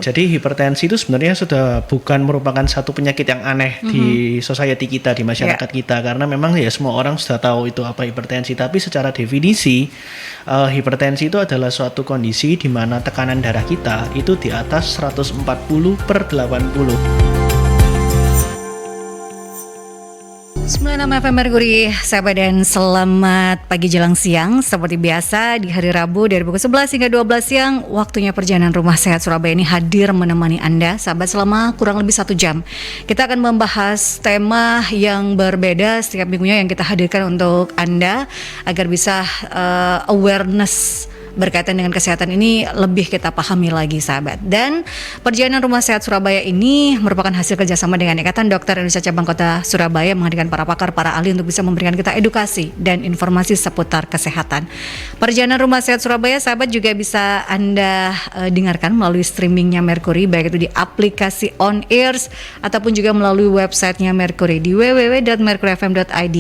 jadi hipertensi itu sebenarnya sudah bukan merupakan satu penyakit yang aneh di society kita, di masyarakat kita, karena memang ya semua orang sudah tahu itu apa hipertensi. Tapi secara definisi, hipertensi itu adalah suatu kondisi di mana tekanan darah kita itu di atas 140/80. 96 FM Merkuri, sahabat, dan selamat pagi jelang siang. Seperti biasa di hari Rabu dari pukul 11 hingga 12 siang, waktunya perjalanan Rumah Sehat Surabaya ini hadir menemani Anda, sahabat, selama kurang lebih 1 jam. Kita akan membahas tema yang berbeda setiap minggunya yang kita hadirkan untuk Anda agar bisa awareness berkaitan dengan kesehatan ini lebih kita pahami lagi, sahabat. Dan perjalanan Rumah Sehat Surabaya ini merupakan hasil kerjasama dengan Ikatan Dokter Indonesia Cabang Kota Surabaya, menghadirkan para pakar, para ahli untuk bisa memberikan kita edukasi dan informasi seputar kesehatan. Perjalanan Rumah Sehat Surabaya, sahabat, juga bisa Anda dengarkan melalui streamingnya Merkuri, baik itu di aplikasi On Airs ataupun juga melalui websitenya Merkuri di www.merkuryfm.id.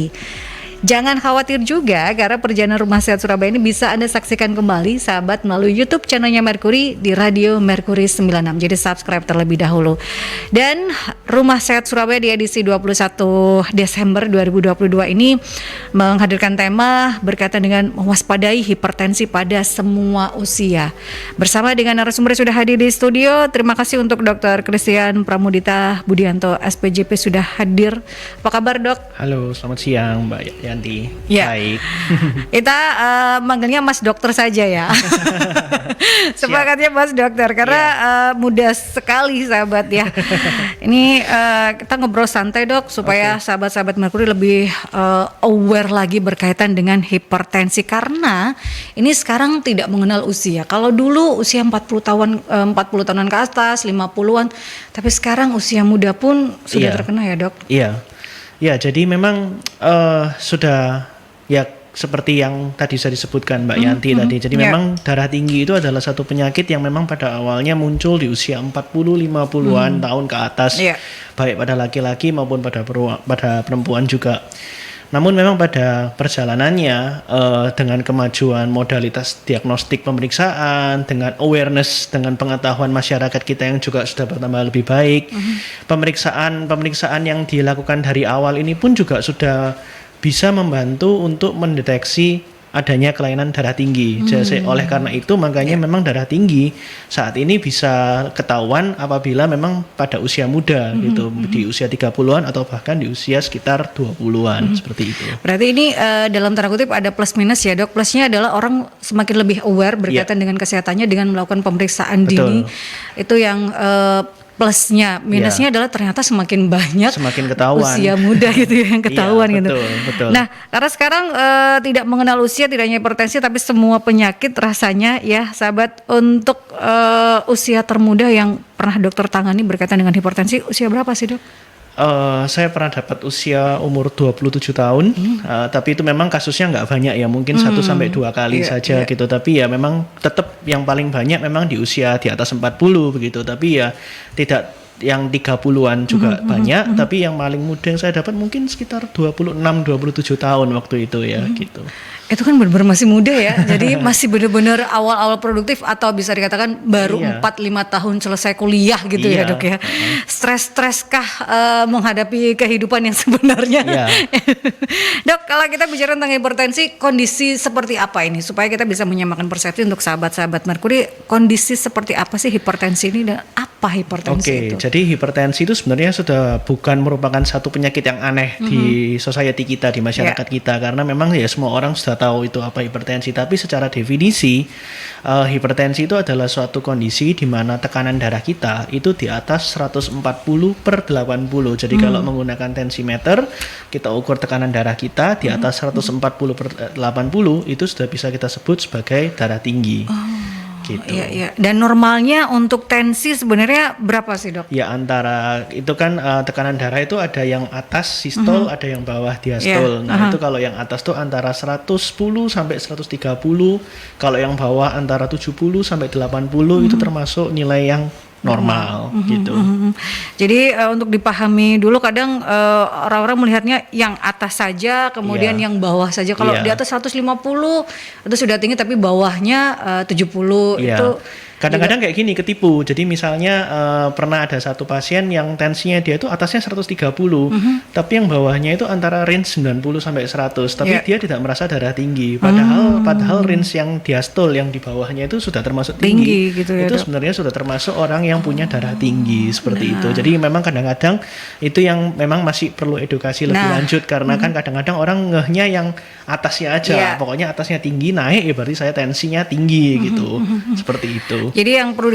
Jangan khawatir juga karena perjalanan Rumah Sehat Surabaya ini bisa Anda saksikan kembali, sahabat, melalui YouTube channelnya Merkuri di Radio Merkuri 96. Jadi subscribe terlebih dahulu. Dan Rumah Sehat Surabaya di edisi 21 Desember 2022 ini menghadirkan tema berkaitan dengan mewaspadai hipertensi pada semua usia. Bersama dengan narasumber yang sudah hadir di studio, terima kasih untuk Dr. Christian Pramudita Budianto, SPJP, sudah hadir. Apa kabar, Dok? Halo, selamat siang Mbak Yanti. Ya. Baik. Kita manggilnya Mas Dokter saja ya. Sepakatnya Mas Dokter karena mudah sekali, sahabat ya. Ini kita ngobrol santai, Dok, supaya sahabat-sahabat Merkuri lebih aware lagi berkaitan dengan hipertensi, karena ini sekarang tidak mengenal usia. Kalau dulu usia 40 tahunan ke atas, 50-an, tapi sekarang usia muda pun sudah terkena ya, Dok. Iya. Ya, jadi memang sudah ya seperti yang tadi saya disebutkan Mbak Yanti tadi. Jadi memang darah tinggi itu adalah satu penyakit yang memang pada awalnya muncul di usia 40-50-an tahun ke atas. Baik pada laki-laki maupun pada perempuan juga. Namun memang pada perjalanannya dengan kemajuan modalitas diagnostik pemeriksaan, dengan awareness, dengan pengetahuan masyarakat kita yang juga sudah bertambah lebih baik, pemeriksaan yang dilakukan dari awal ini pun juga sudah bisa membantu untuk mendeteksi adanya kelainan darah tinggi. Jadi oleh karena itu makanya memang darah tinggi saat ini bisa ketahuan apabila memang pada usia muda gitu, di usia 30-an atau bahkan di usia sekitar 20-an seperti itu. Berarti ini dalam tanda kutip ada plus minus ya, Dok. Plusnya adalah orang semakin lebih aware berkaitan dengan kesehatannya dengan melakukan pemeriksaan dini. Itu yang plusnya. Minusnya adalah ternyata semakin banyak ketahuan usia muda gitu ya, yang ketahuan gitu. Betul. Nah, karena sekarang tidak mengenal usia, tidak hanya hipertensi tapi semua penyakit rasanya ya, sahabat. Untuk usia termuda yang pernah dokter tangani berkaitan dengan hipertensi, usia berapa sih, Dok? Saya pernah dapat usia umur 27 tahun, tapi itu memang kasusnya nggak banyak ya, mungkin 1-2 kali saja gitu. Tapi ya memang tetap yang paling banyak memang di usia di atas 40 begitu. Tapi ya tidak yang 30-an juga banyak, tapi yang paling muda yang saya dapat mungkin sekitar 26-27 tahun waktu itu ya gitu. Itu kan benar-benar masih muda ya, jadi masih benar-benar awal-awal produktif atau bisa dikatakan baru 4-5 tahun selesai kuliah gitu ya, Dok ya. Stres-stres kah menghadapi kehidupan yang sebenarnya? Dok, kalau kita bicara tentang hipertensi, kondisi seperti apa ini? Supaya kita bisa menyamakan persepsi untuk sahabat-sahabat Merkuri, kondisi seperti apa sih hipertensi ini dan apa hipertensi itu? Jadi hipertensi itu sebenarnya sudah bukan merupakan satu penyakit yang aneh di society kita, di masyarakat kita, karena memang ya semua orang sudah tahu itu apa hipertensi. Tapi secara definisi, hipertensi itu adalah suatu kondisi di mana tekanan darah kita itu di atas 140/80. Jadi kalau menggunakan tensimeter, kita ukur tekanan darah kita di atas 140/80, itu sudah bisa kita sebut sebagai darah tinggi. Gitu. Iya. Dan normalnya untuk tensi sebenarnya berapa sih, Dok? Ya, antara itu kan tekanan darah itu ada yang atas sistol, ada yang bawah diastol. Nah, itu kalau yang atas tuh antara 110 sampai 130, kalau yang bawah antara 70 sampai 80 itu termasuk nilai yang normal gitu. Jadi untuk dipahami dulu, kadang orang-orang melihatnya yang atas saja, kemudian yang bawah saja. Kalau di atas 150 itu sudah tinggi, tapi bawahnya 70 itu Kadang-kadang kayak gini ketipu. Jadi misalnya pernah ada satu pasien yang tensinya dia itu atasnya 130, tapi yang bawahnya itu antara range 90 sampai 100, tapi dia tidak merasa darah tinggi. Padahal range yang diastol yang di bawahnya itu sudah termasuk tinggi gitu ya, itu Dok. sebenarnya sudah termasuk orang yang punya darah tinggi seperti itu. Jadi memang kadang-kadang itu yang memang masih perlu edukasi lebih lanjut, karena kan kadang-kadang orang ngehnya yang atasnya aja. Pokoknya atasnya tinggi naik ya berarti saya tensinya tinggi gitu. Seperti itu. Jadi yang perlu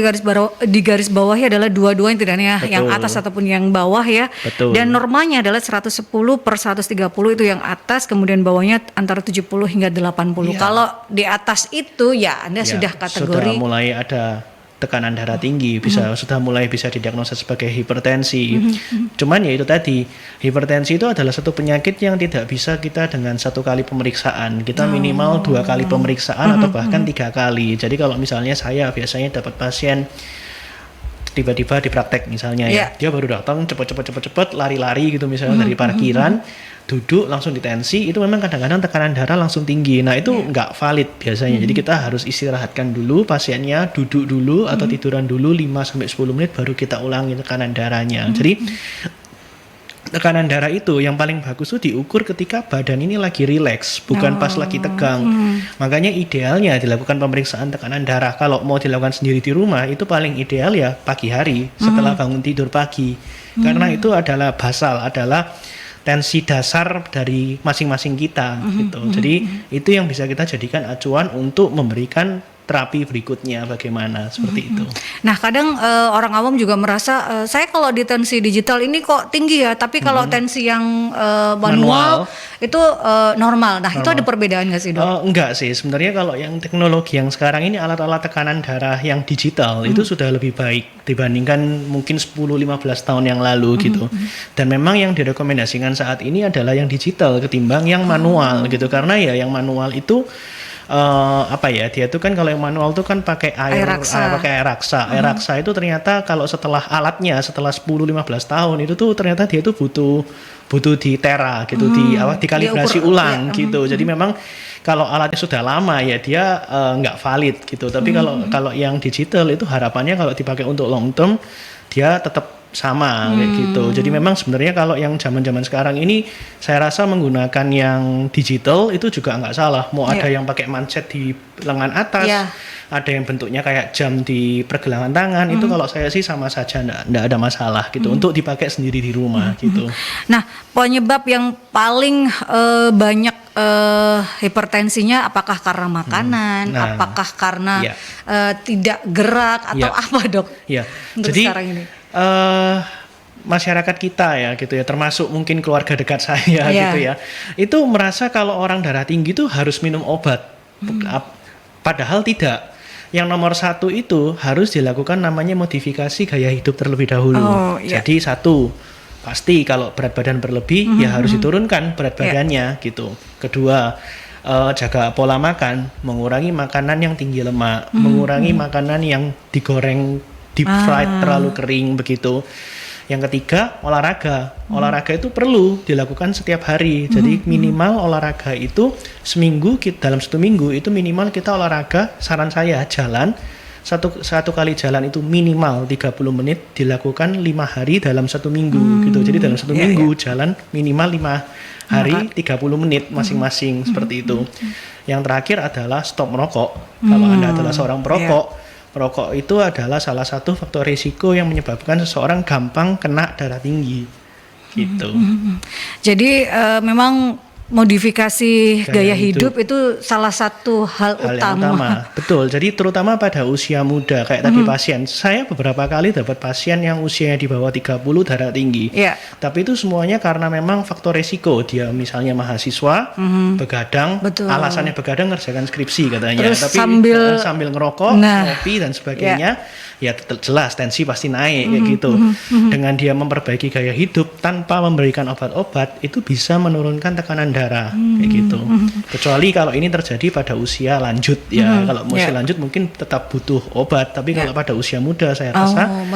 digaris bawahi adalah dua-duanya, tidak hanya yang atas ataupun yang bawah ya. Betul. Dan normalnya adalah 110/130 itu yang atas, kemudian bawahnya antara 70 hingga 80. Kalau di atas itu ya Anda sudah kategori sudah mulai ada tekanan darah tinggi, sudah mulai bisa didiagnosa sebagai hipertensi. Cuman ya itu tadi, hipertensi itu adalah satu penyakit yang tidak bisa kita dengan satu kali pemeriksaan. Kita minimal 2 kali pemeriksaan atau bahkan 3 kali. Jadi kalau misalnya saya biasanya dapat pasien tiba-tiba di praktek misalnya dia baru datang cepet lari-lari gitu misalnya dari parkiran, duduk langsung ditensi, itu memang kadang-kadang tekanan darah langsung tinggi. Nah itu nggak valid biasanya. Jadi kita harus istirahatkan dulu pasiennya, duduk dulu atau tiduran dulu 5-10 menit baru kita ulangi tekanan darahnya. Jadi tekanan darah itu yang paling bagus tuh diukur ketika badan ini lagi rileks, bukan pas lagi tegang. Makanya idealnya dilakukan pemeriksaan tekanan darah. Kalau mau dilakukan sendiri di rumah itu paling ideal ya pagi hari setelah bangun tidur pagi. Karena itu adalah basal, adalah tensi dasar dari masing-masing kita gitu. Jadi itu yang bisa kita jadikan acuan untuk memberikan terapi berikutnya bagaimana seperti itu. Nah kadang orang awam juga merasa saya kalau di tensi digital ini kok tinggi ya, tapi kalau tensi yang manual itu normal. Nah itu ada perbedaan nggak sih, Dok? Enggak sih, sebenarnya kalau yang teknologi yang sekarang ini alat-alat tekanan darah yang digital itu sudah lebih baik dibandingkan mungkin 10-15 tahun yang lalu gitu. Dan memang yang direkomendasikan saat ini adalah yang digital ketimbang yang manual gitu, karena ya yang manual itu dia tuh kan kalau yang manual tuh kan pakai air raksa. Air raksa itu ternyata kalau setelah alatnya setelah 10-15 tahun itu tuh ternyata dia tuh butuh di tera gitu, dikalibrasi ulang gitu. Jadi memang kalau alatnya sudah lama ya dia nggak valid gitu. Tapi kalau yang digital itu harapannya kalau dipakai untuk long term dia tetap sama kayak gitu. Jadi memang sebenarnya kalau yang zaman-zaman sekarang ini saya rasa menggunakan yang digital itu juga nggak salah. Mau ada yang pakai manset di lengan atas, ada yang bentuknya kayak jam di pergelangan tangan, itu kalau saya sih sama saja, nggak ada masalah gitu untuk dipakai sendiri di rumah gitu. Nah penyebab yang paling banyak hipertensinya apakah karena makanan, apakah karena tidak gerak atau apa, Dok? Untuk jadi sekarang ini masyarakat kita ya gitu ya, termasuk mungkin keluarga dekat saya gitu ya, itu merasa kalau orang darah tinggi itu harus minum obat, padahal tidak. Yang nomor 1 itu harus dilakukan namanya modifikasi gaya hidup terlebih dahulu. Jadi 1, pasti kalau berat badan berlebih ya harus diturunkan berat badannya gitu. Kedua, jaga pola makan, mengurangi makanan yang tinggi lemak, mengurangi makanan yang digoreng, deep fried, terlalu kering begitu. Yang ketiga, olahraga. Olahraga itu perlu dilakukan setiap hari. Jadi minimal olahraga itu dalam 1 minggu itu minimal kita olahraga, saran saya jalan. Satu kali jalan itu minimal 30 menit, dilakukan 5 hari dalam 1 minggu gitu. Jadi dalam 1 minggu jalan minimal 5 hari 30 menit masing-masing seperti itu. Yang terakhir adalah stop merokok. Kalau Anda adalah seorang perokok, merokok itu adalah salah satu faktor risiko yang menyebabkan seseorang gampang kena darah tinggi gitu. Jadi memang modifikasi gaya hidup itu salah satu hal utama. Betul. Jadi terutama pada usia muda kayak tadi pasien. Saya beberapa kali dapat pasien yang usianya di bawah 30 darah tinggi. Tapi itu semuanya karena memang faktor resiko. Dia misalnya mahasiswa, begadang, alasannya begadang ngerjakan skripsi katanya. Terus tapi sambil ngerokok, ngopi dan sebagainya, ya jelas tensi pasti naik kayak gitu. Dengan dia memperbaiki gaya hidup tanpa memberikan obat-obat, itu bisa menurunkan tekanan darah kayak gitu. Kecuali kalau ini terjadi pada usia lanjut ya. Kalau usia lanjut mungkin tetap butuh obat, tapi kalau pada usia muda saya rasa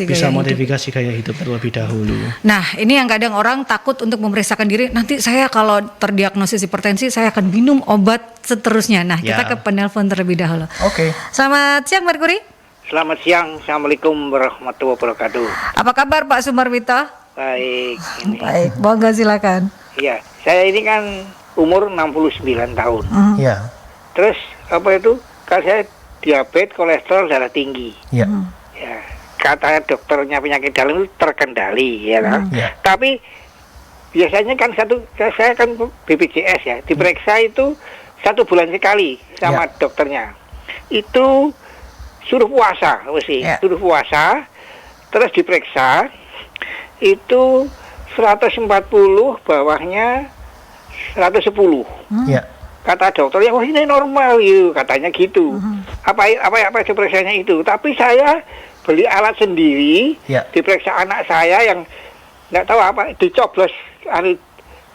bisa modifikasi gaya hidup terlebih dahulu. Nah, ini yang kadang orang takut untuk memeriksakan diri, nanti saya kalau terdiagnosis hipertensi saya akan minum obat seterusnya. Nah, kita ke penelpon terlebih dahulu. Oke. Selamat siang, Merkuri. Selamat siang, Assalamualaikum warahmatullahi wabarakatuh. Apa kabar Pak Sumarwito? Baik, ini. Baik, monggo silakan. Ya, saya ini kan umur 69 tahun. Ya. Terus apa itu? Kalau saya diabetes, kolesterol, darah tinggi. Ya. Ya, katanya dokternya penyakit dalam itu terkendali, ya kan? Ya. Tapi biasanya kan saya kan BPJS ya, diperiksa itu 1 bulan sekali sama dokternya. Itu suruh puasa, suruh puasa, terus diperiksa itu 140, bawahnya 110. Ya. Kata dokternya, wah ini normal yuk, katanya gitu. Apa periksanya itu? Tapi saya beli alat sendiri, diperiksa anak saya yang nggak tahu apa, dicoblos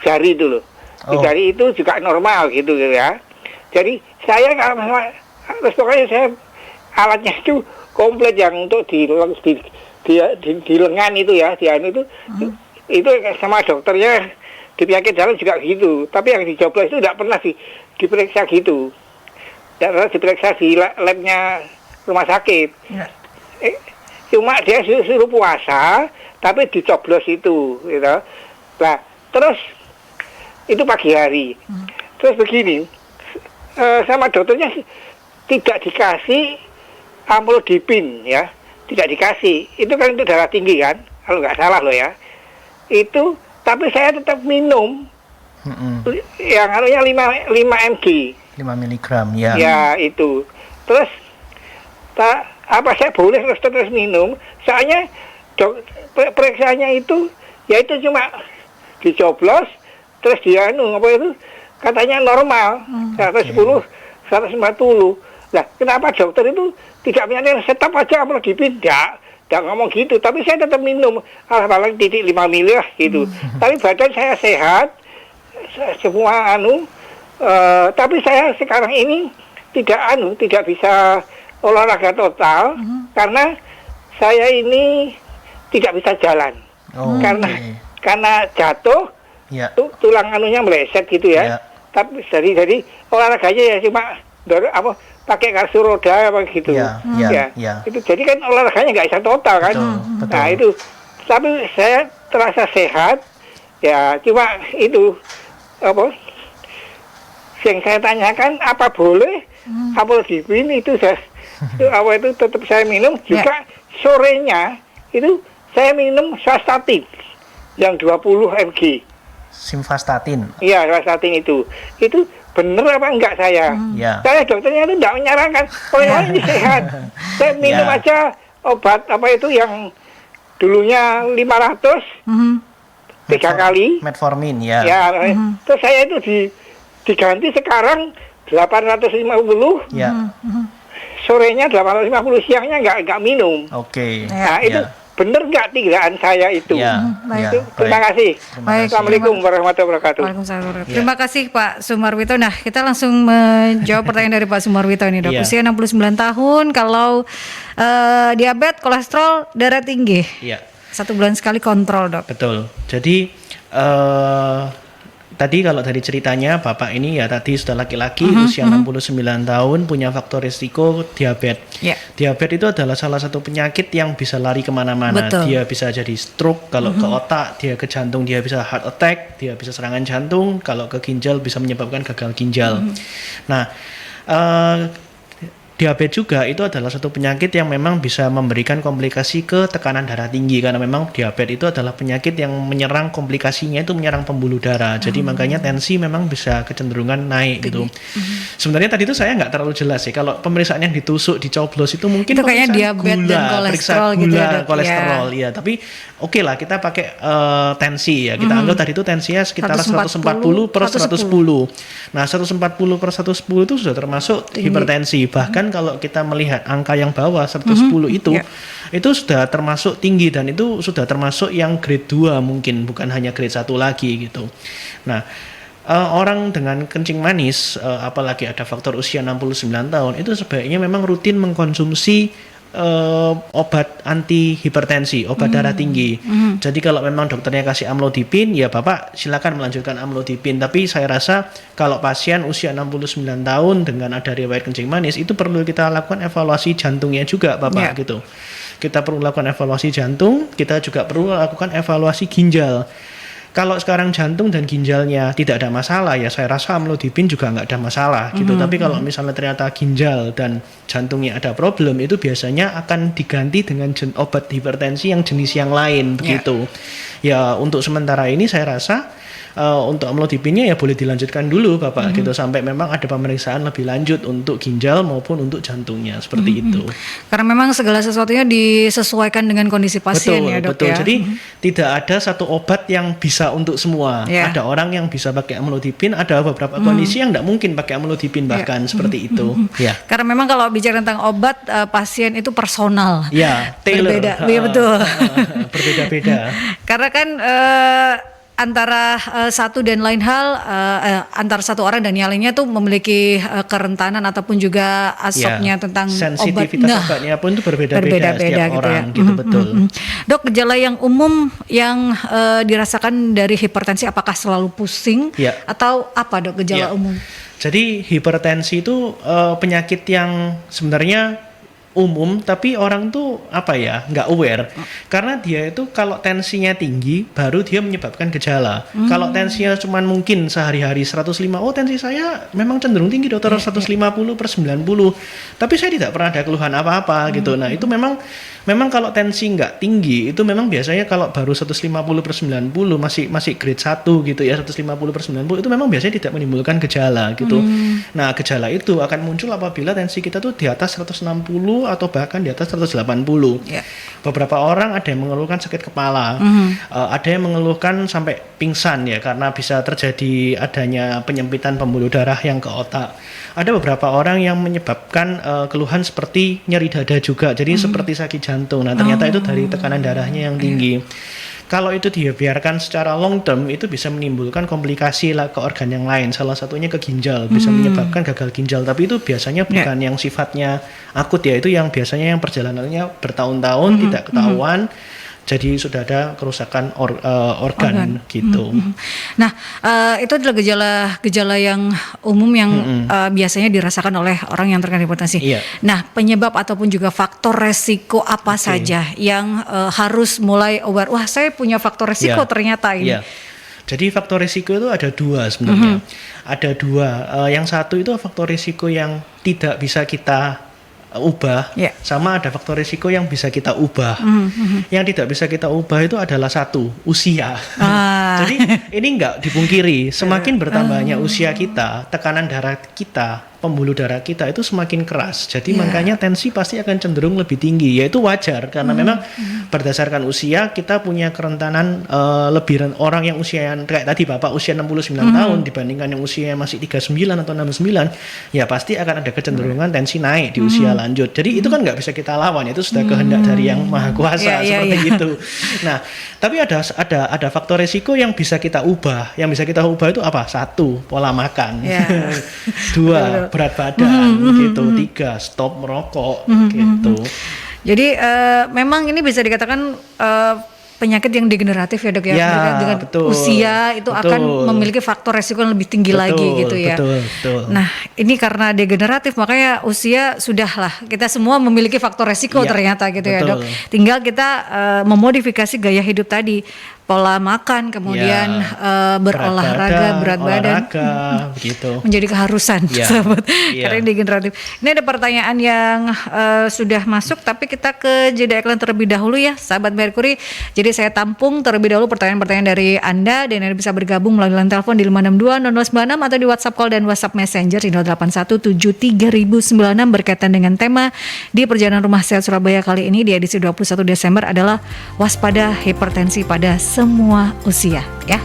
jari itu loh. Di jari itu juga normal gitu ya. Jadi saya terus pokoknya saya alatnya itu komplit yang untuk di lengan itu ya, itu sama dokternya di penyakit dalam juga gitu. Tapi yang dicoblos itu tidak pernah diperiksa gitu. Tidak pernah diperiksa di labnya rumah sakit. Cuma dia suruh puasa, tapi dicoblos itu, gitu. Nah, terus itu pagi hari. Terus begini, sama dokternya tidak dikasih amlodipin ya, tidak dikasih. Itu kan untuk darah tinggi kan, kalau nggak salah loh ya. Itu, tapi saya tetap minum yang harusnya 5 mg. 5 miligram, ya. Ya itu. Terus apa saya boleh terus minum? Soalnya periksanya itu, ya itu cuma dicoblos, terus dia apa itu katanya normal 110, 140. Nah, kenapa dokter itu tidak menyatakan tetap aja amlodipin? Tidak ngomong gitu, tapi saya tetap minum paling titik 5 mili lah gitu. Tapi badan saya sehat, semua tapi saya sekarang ini tidak bisa olahraga total karena saya ini tidak bisa jalan. Karena jatuh, tulang meleset gitu ya. Tapi jadi olahraganya ya cuma pakai kursi roda apa gitu. Itu jadi kan olahraganya nggak bisa total kan. Betul. Nah itu, tapi saya terasa sehat. Ya cuma itu yang saya tanyakan, apa boleh amlodipin itu itu tetap saya minum. Juga sorenya itu saya minum Svastatin yang 20 mg. Simvastatin. Iya, Svastatin itu bener apa enggak saya? Saya dokternya itu enggak menyarankan. Kalau ini sehat, saya minum aja obat apa itu yang dulunya 500 3 kali. Metformin ya. Terus saya itu diganti sekarang 850. Sorenya 850, siangnya enggak minum. Nah itu bener nggak tigaan saya itu? Terima kasih. Assalamualaikum warahmatullahi wabarakatuh. Waalaikumsalam. Terima kasih Pak Sumarwito. Nah, kita langsung menjawab pertanyaan dari Pak Sumarwito ini, Dok. Usia 69 tahun, kalau diabetes, kolesterol, darah tinggi. 1 bulan sekali kontrol, Dok. Betul. Jadi tadi kalau dari ceritanya Bapak ini ya tadi sudah laki-laki, usia 69 tahun, punya faktor risiko diabetes. Diabetes itu adalah salah satu penyakit yang bisa lari kemana-mana. Dia bisa jadi stroke kalau ke otak, dia ke jantung dia bisa heart attack, dia bisa serangan jantung, kalau ke ginjal bisa menyebabkan gagal ginjal. Nah, diabetes juga itu adalah satu penyakit yang memang bisa memberikan komplikasi ke tekanan darah tinggi, karena memang diabetes itu adalah penyakit yang menyerang, komplikasinya itu menyerang pembuluh darah. Jadi makanya tensi memang bisa kecenderungan naik gitu. Sebenarnya tadi itu saya nggak terlalu jelas sih. Kalau pemeriksaan yang ditusuk, dicoblos itu mungkin itu kayaknya diabetes dan kolesterol gula, gitu ya, kolesterol ya. Tapi oke lah kita pakai tensi ya. Kita anggap tadi itu tensinya sekitar 140 per 110. Nah 140 per 110 itu sudah termasuk hipertensi. Bahkan kalau kita melihat angka yang bawah 110 itu sudah termasuk tinggi, dan itu sudah termasuk yang grade 2 mungkin, bukan hanya grade 1 lagi gitu. Nah, orang dengan kencing manis, apalagi ada faktor usia 69 tahun, itu sebaiknya memang rutin mengkonsumsi obat anti hipertensi, obat darah tinggi. Jadi kalau memang dokternya kasih amlodipin, ya Bapak silakan melanjutkan amlodipin. Tapi saya rasa kalau pasien usia 69 tahun dengan ada riwayat kencing manis, itu perlu kita lakukan evaluasi jantungnya juga Bapak gitu. Kita perlu lakukan evaluasi jantung, kita juga perlu lakukan evaluasi ginjal. Kalau sekarang jantung dan ginjalnya tidak ada masalah, ya saya rasa amlodipin juga nggak ada masalah gitu. Tapi kalau misalnya ternyata ginjal dan jantungnya ada problem, itu biasanya akan diganti dengan obat hipertensi yang jenis yang lain begitu. Ya untuk sementara ini saya rasa untuk amlodipinnya ya boleh dilanjutkan dulu Bapak gitu sampai memang ada pemeriksaan lebih lanjut untuk ginjal maupun untuk jantungnya seperti itu. Karena memang segala sesuatunya disesuaikan dengan kondisi pasien ya Dok betul. ya. Jadi tidak ada satu obat yang bisa untuk semua. Ada orang yang bisa pakai amlodipin, ada beberapa kondisi yang tidak mungkin pakai amlodipin bahkan seperti itu. Karena memang kalau bicara tentang obat pasien itu personal. Tailor. Berbeda. Iya betul. Berbeda-beda. Karena kan antara satu dan lain hal antara satu orang dan yang lainnya tuh memiliki kerentanan ataupun juga asapnya tentang sensitivitas obatnya pun itu berbeda-beda setiap gitu orang ya. gitu betul. Dok, gejala yang umum yang dirasakan dari hipertensi apakah selalu pusing atau apa Dok gejala umum? Jadi hipertensi itu penyakit yang sebenarnya umum tapi orang tuh nggak aware karena dia itu kalau tensinya tinggi baru dia menyebabkan gejala. Kalau tensinya cuman mungkin sehari-hari 105, tensi saya memang cenderung tinggi dokter 150/90, tapi saya tidak pernah ada keluhan apa-apa gitu. Nah itu memang kalau tensi nggak tinggi itu memang biasanya kalau baru 150/90 masih grade 1 gitu ya, 150/90 itu memang biasanya tidak menimbulkan gejala gitu. Nah gejala itu akan muncul apabila tensi kita tuh di atas 160 atau bahkan di atas 180. Beberapa orang ada yang mengeluhkan sakit kepala, ada yang mengeluhkan sampai pingsan ya karena bisa terjadi adanya penyempitan pembuluh darah yang ke otak. Ada beberapa orang yang menyebabkan keluhan seperti nyeri dada juga, jadi seperti sakit jantung. Nah ternyata itu dari tekanan darahnya yang tinggi. Kalau itu dibiarkan secara long term itu bisa menimbulkan komplikasi ke organ yang lain. Salah satunya ke ginjal, bisa menyebabkan gagal ginjal. Tapi itu biasanya bukan yang sifatnya akut ya, itu yang biasanya yang perjalanannya bertahun-tahun tidak ketahuan. Jadi sudah ada kerusakan organ gitu. Nah itu adalah gejala yang umum yang biasanya dirasakan oleh orang yang terkena hipertensi. Nah penyebab ataupun juga faktor resiko apa saja yang harus mulai aware? Wah saya punya faktor resiko ternyata ini. Jadi faktor risiko itu ada dua sebenarnya. Ada dua. Yang satu itu faktor risiko yang tidak bisa kita ubah, sama ada faktor risiko yang bisa kita ubah. Yang tidak bisa kita ubah itu adalah satu, usia. Jadi ini nggak dipungkiri, semakin bertambahnya usia kita, tekanan darah kita, pembuluh darah kita itu semakin keras. Jadi makanya tensi pasti akan cenderung lebih tinggi. Yaitu wajar karena memang berdasarkan usia kita punya kerentanan lebih orang yang usia kayak tadi Bapak usia 69 tahun dibandingkan yang usia masih 39 atau 69, ya pasti akan ada kecenderungan tensi naik di usia lanjut. Jadi itu kan nggak bisa kita lawan, itu sudah kehendak dari yang maha kuasa seperti itu. Nah, tapi ada faktor resiko yang bisa kita ubah. Yang bisa kita ubah itu apa? Satu, pola makan. Dua, berat badan gitu. Tiga, stop merokok gitu. Jadi memang ini bisa dikatakan penyakit yang degeneratif ya Dok ya, dengan usia itu akan memiliki faktor resiko yang lebih tinggi lagi gitu ya. Betul. Nah ini karena degeneratif makanya usia sudahlah kita semua memiliki faktor resiko ternyata gitu ya Dok. Tinggal kita memodifikasi gaya hidup tadi, pola makan, kemudian berolahraga, berat badan begitu. Menjadi keharusan sahabat. Karena ini degeneratif. Ini ada pertanyaan yang sudah masuk, tapi kita ke jeda iklan terlebih dahulu ya sahabat Mercury. Jadi saya tampung terlebih dahulu pertanyaan-pertanyaan dari Anda dan Anda bisa bergabung melalui line telepon di 562-0096 atau di WhatsApp call dan WhatsApp Messenger di 08173096 berkaitan dengan tema di Perjalanan Rumah Sehat Surabaya kali ini di edisi 21 Desember adalah waspada hipertensi pada semua usia ya.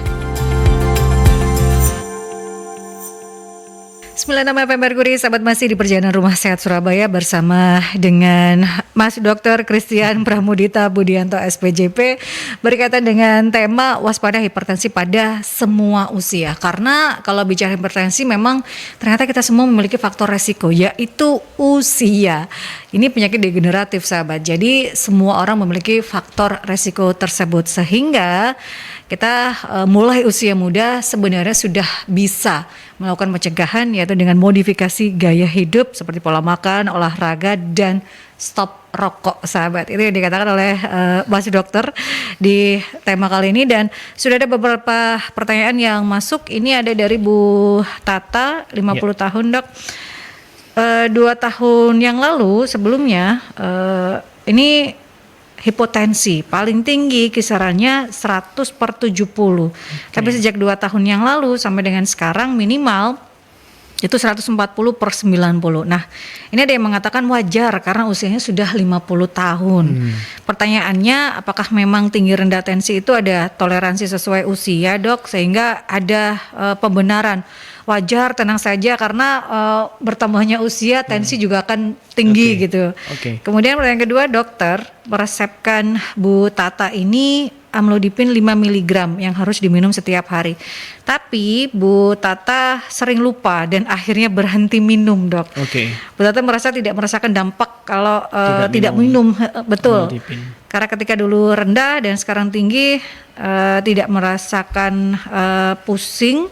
96 FM Merkuri, sahabat masih di perjalanan Rumah Sehat Surabaya bersama dengan Mas Dr. Christian Pramudita Budianto SPJP berkaitan dengan tema waspada hipertensi pada semua usia. Karena kalau bicara hipertensi memang ternyata kita semua memiliki faktor resiko, yaitu usia. Ini penyakit degeneratif, sahabat. Jadi semua orang memiliki faktor resiko tersebut sehingga kita mulai usia muda sebenarnya sudah bisa melakukan pencegahan, yaitu dengan modifikasi gaya hidup seperti pola makan, olahraga, dan stop rokok, sahabat. Itu yang dikatakan oleh Mas Dokter di tema kali ini. Dan sudah ada beberapa pertanyaan yang masuk. Ini ada dari Bu Tata, 50 tahun, Dok. 2 tahun yang lalu sebelumnya ini hipotensi paling tinggi kisarannya 100/70. Tapi sejak 2 tahun yang lalu sampai dengan sekarang minimal itu 140/90. Nah, ini ada yang mengatakan wajar karena usianya sudah 50 tahun. Pertanyaannya, apakah memang tinggi rendah tensi itu ada toleransi sesuai usia, Dok, sehingga ada pembenaran wajar, tenang saja karena bertambahnya usia tensi juga akan tinggi gitu. Kemudian pertanyaan kedua, dokter meresepkan Bu Tata ini amlodipin 5 mg yang harus diminum setiap hari. Tapi Bu Tata sering lupa dan akhirnya berhenti minum, Dok. Bu Tata merasa tidak merasakan dampak kalau tidak minum. Betul. Amlodipin. Karena ketika dulu rendah dan sekarang tinggi, tidak merasakan pusing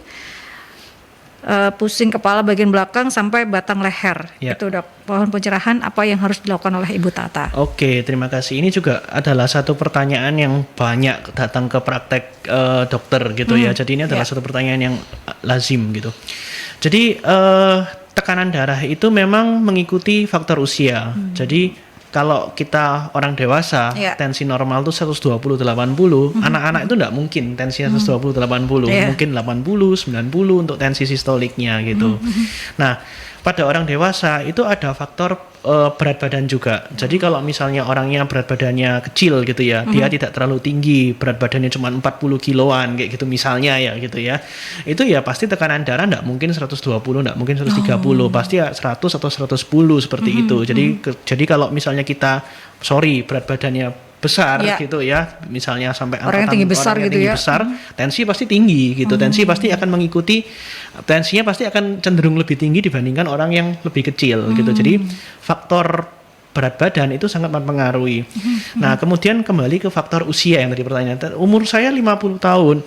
kepala bagian belakang sampai batang leher. Itu, Dok. Mohon pencerahan apa yang harus dilakukan oleh Ibu Tata. Oke, terima kasih. Ini juga adalah satu pertanyaan yang banyak datang ke praktek dokter gitu ya. Jadi ini adalah satu pertanyaan yang lazim gitu. Jadi tekanan darah itu memang mengikuti faktor usia. Jadi kalau kita orang dewasa, tensi normal itu 120/80, anak-anak itu enggak mungkin tensinya 120/80, mungkin 80/90 untuk tensi sistoliknya gitu. Nah, pada orang dewasa itu ada faktor berat badan juga. Jadi kalau misalnya orangnya berat badannya kecil gitu ya, dia tidak terlalu tinggi, berat badannya cuma 40 kiloan kayak gitu misalnya ya gitu ya. Itu ya pasti tekanan darah enggak mungkin 120, enggak mungkin 130, pasti ya 100 atau 110 seperti itu. Jadi kalau misalnya kita berat badannya besar gitu ya, misalnya sampai orang yang tinggi besar gitu ya, tensi pasti tinggi gitu. Tensi pasti akan mengikuti, tensinya pasti akan cenderung lebih tinggi dibandingkan orang yang lebih kecil gitu. Jadi faktor berat badan itu sangat mempengaruhi. Nah, kemudian kembali ke faktor usia yang tadi pertanyaan. Umur saya 50 tahun.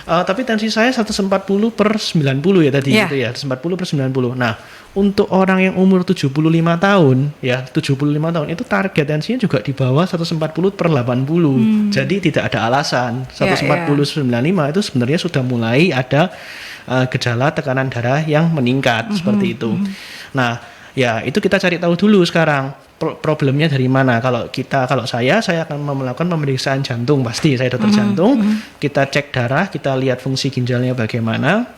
Tapi tensi saya 140/90 ya tadi gitu ya, 140/90. Nah, untuk orang yang umur 75 tahun ya, 75 tahun itu target tensinya juga di bawah 140/80. Jadi tidak ada alasan 140/95 itu sebenarnya sudah mulai ada gejala tekanan darah yang meningkat seperti itu. Nah, ya itu kita cari tahu dulu sekarang problemnya dari mana. Kalau saya akan melakukan pemeriksaan jantung, pasti saya dokter jantung, kita cek darah, kita lihat fungsi ginjalnya bagaimana,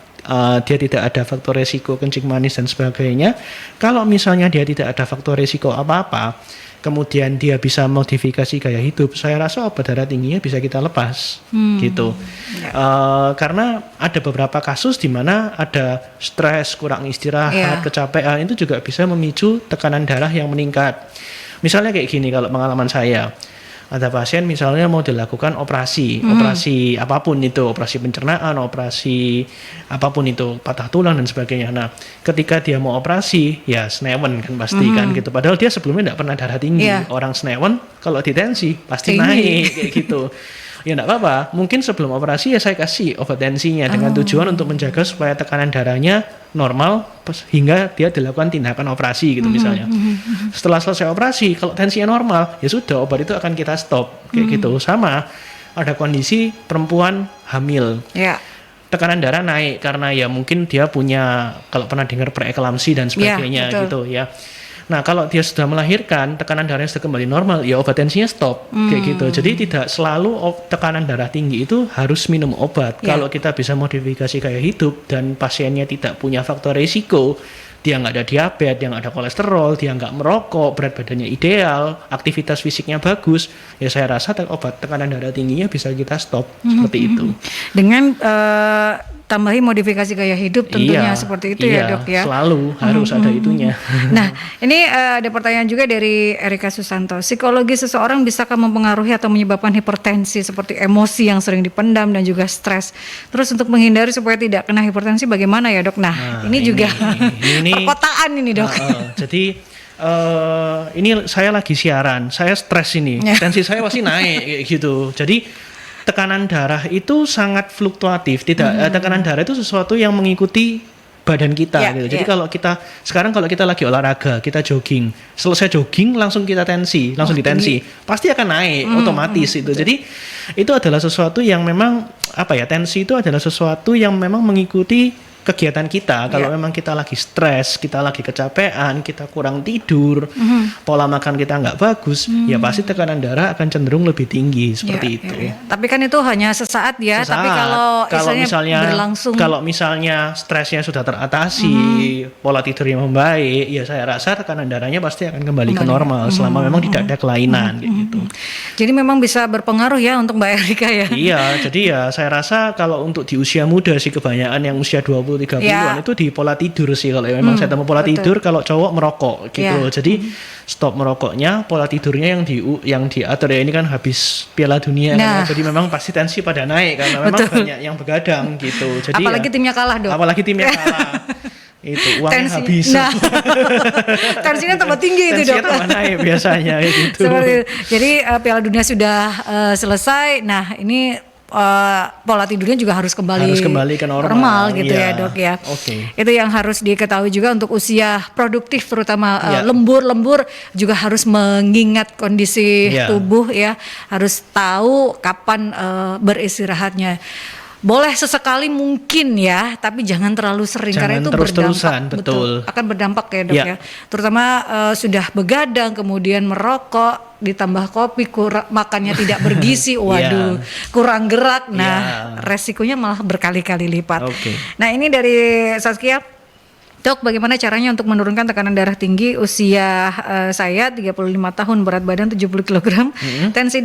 dia tidak ada faktor resiko kencing manis dan sebagainya. Kalau misalnya dia tidak ada faktor resiko apa-apa, kemudian dia bisa modifikasi gaya hidup, saya rasa obat darah tingginya bisa kita lepas gitu. Karena ada beberapa kasus di mana ada stres, kurang istirahat, kecapean, itu juga bisa memicu tekanan darah yang meningkat. Misalnya kayak gini, kalau pengalaman saya, ada pasien misalnya mau dilakukan operasi apapun itu, operasi pencernaan, operasi apapun itu, patah tulang dan sebagainya. Nah, ketika dia mau operasi, ya senewen kan pasti kan gitu. Padahal dia sebelumnya tidak pernah darah tinggi. Orang senewen kalau ditensi pasti naik kayak gitu. Ya enggak apa-apa, mungkin sebelum operasi ya saya kasih obat tensinya dengan tujuan untuk menjaga supaya tekanan darahnya normal hingga dia dilakukan tindakan operasi gitu misalnya. Setelah selesai operasi, kalau tensinya normal, ya sudah obat itu akan kita stop kayak gitu. Sama ada kondisi perempuan hamil. Tekanan darah naik karena ya mungkin dia punya, kalau pernah dengar preeklamsi dan sebagainya gitu ya. Nah, kalau dia sudah melahirkan, tekanan darahnya sudah kembali normal, ya obat tensinya stop, kayak gitu. Jadi tidak selalu tekanan darah tinggi itu harus minum obat. Kalau kita bisa modifikasi gaya hidup dan pasiennya tidak punya faktor risiko, dia nggak ada diabetes, dia nggak ada kolesterol, dia nggak merokok, berat badannya ideal, aktivitas fisiknya bagus, ya saya rasa obat tekanan darah tingginya bisa kita stop seperti itu. Dengan tambahi modifikasi gaya hidup tentunya seperti itu ya Dok ya. Selalu harus ada itunya. Nah, ini ada pertanyaan juga dari Erika Susanto. Psikologi seseorang bisakah mempengaruhi atau menyebabkan hipertensi seperti emosi yang sering dipendam dan juga stres? Terus untuk menghindari supaya tidak kena hipertensi bagaimana ya Dok? Nah ini juga perkotaan ini Dok. Jadi ini saya lagi siaran, saya stres ini, tensi saya pasti naik kayak gitu. Jadi tekanan darah itu sangat fluktuatif. Tekanan darah itu sesuatu yang mengikuti badan kita gitu. Jadi kalau kita lagi olahraga, kita jogging, selesai jogging langsung kita langsung ditensi, pasti akan naik otomatis itu. Jadi itu adalah sesuatu yang memang tensi itu adalah sesuatu yang memang mengikuti kegiatan kita. Kalau memang kita lagi stres, kita lagi kecapean, kita kurang tidur, pola makan kita nggak bagus, ya pasti tekanan darah akan cenderung lebih tinggi seperti itu. Tapi kan itu hanya sesaat ya. Tapi kalau misalnya berlangsung, kalau misalnya stresnya sudah teratasi, pola tidurnya membaik, ya saya rasa tekanan darahnya pasti akan kembali ke normal selama memang tidak ada kelainan gitu. Jadi memang bisa berpengaruh ya untuk Mbak Erika ya. Iya, jadi ya saya rasa kalau untuk di usia muda sih kebanyakan yang usia 20-30-an itu di pola tidur sih. Kalau memang saya temu pola tidur, kalau cowok merokok gitu. Jadi stop merokoknya, pola tidurnya yang diatur ya. Ini kan habis Piala Dunia kan, jadi memang pasti tensi pada naik karena memang banyak yang begadang gitu. Jadi apalagi timnya kalah Dok. Apalagi timnya kalah. Itu uangnya habis. Tensinya tambah tinggi itu Dok. Tensinya tambah naik biasanya gitu. Jadi Piala Dunia sudah selesai. Nah ini pola tidurnya juga harus kembali ke normal gitu ya Dok ya. Itu yang harus diketahui juga untuk usia produktif terutama lembur juga harus mengingat kondisi tubuh ya, harus tahu kapan beristirahatnya. Boleh sesekali mungkin ya, tapi jangan terlalu sering karena itu berdampak. Betul. Akan berdampak ya Dok ya. Terutama sudah begadang kemudian merokok ditambah kopi, makannya tidak bergizi, waduh, kurang gerak. Nah, resikonya malah berkali-kali lipat. Nah, ini dari Saskia. Dok, bagaimana caranya untuk menurunkan tekanan darah tinggi? Usia saya 35 tahun, berat badan 70 kg. Tensi